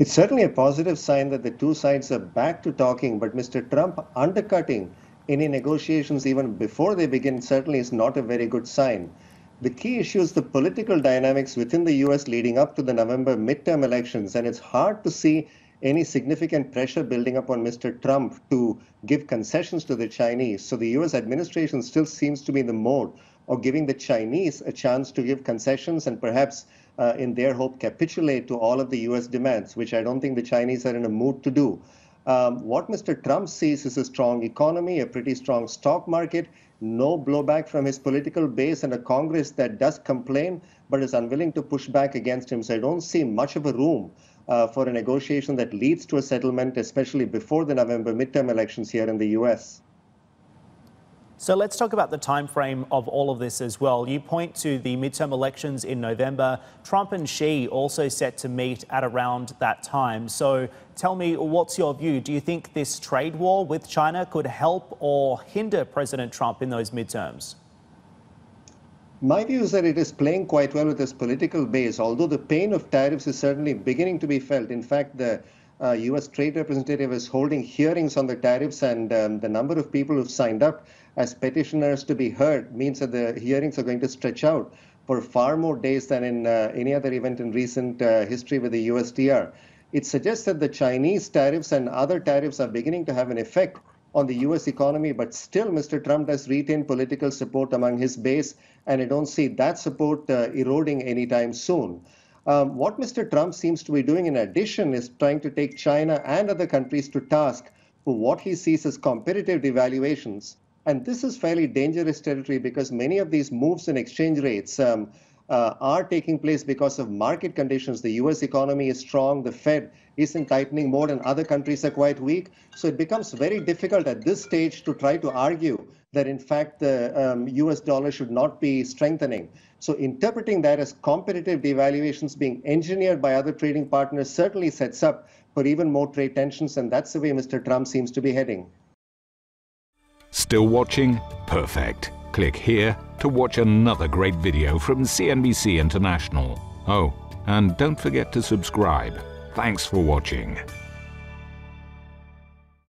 It's certainly a positive sign that the two sides are back to talking, but Mr. Trump undercutting any negotiations even before they begin certainly is not a very good sign. The key issue is the political dynamics within the US leading up to the November midterm elections, and it's hard to see any significant pressure building up on Mr. Trump to give concessions to the Chinese. So the US administration still seems to be in the mode of giving the Chinese a chance to give concessions and perhaps, in their hope, capitulate to all of the US demands, which I don't think the Chinese are in a mood to do. What Mr. Trump sees is a strong economy, a pretty strong stock market, no blowback from his political base, and a Congress that does complain but is unwilling to push back against him. So I don't see much of a room for a negotiation that leads to a settlement, especially before the November midterm elections here in the US. So let's talk about the time frame of all of this as well. You point to the midterm elections in November. Trump and Xi also set to meet at around that time. So tell me, what's your view? Do you think this trade war with China could help or hinder President Trump in those midterms? My view is that it is playing quite well with his political base, although the pain of tariffs is certainly beginning to be felt. In fact, the US Trade Representative is holding hearings on the tariffs, and the number of people who've signed up as petitioners to be heard means that the hearings are going to stretch out for far more days than in any other event in recent history with the USTR. It suggests that the Chinese tariffs and other tariffs are beginning to have an effect on the US economy, but still Mr. Trump does retain political support among his base, and I don't see that support eroding anytime soon. What Mr. Trump seems to be doing in addition is trying to take China and other countries to task for what he sees as competitive devaluations. And this is fairly dangerous territory because many of these moves in exchange rates are taking place because of market conditions. The US economy is strong, the Fed is in tightening mode, and other countries are quite weak. So it becomes very difficult at this stage to try to argue that in fact the US dollar should not be strengthening. So interpreting that as competitive devaluations being engineered by other trading partners certainly sets up for even more trade tensions, and that's the way Mr. Trump seems to be heading. Still watching? Perfect. Click here to watch another great video from CNBC International. Oh, and don't forget to subscribe. Thanks for watching.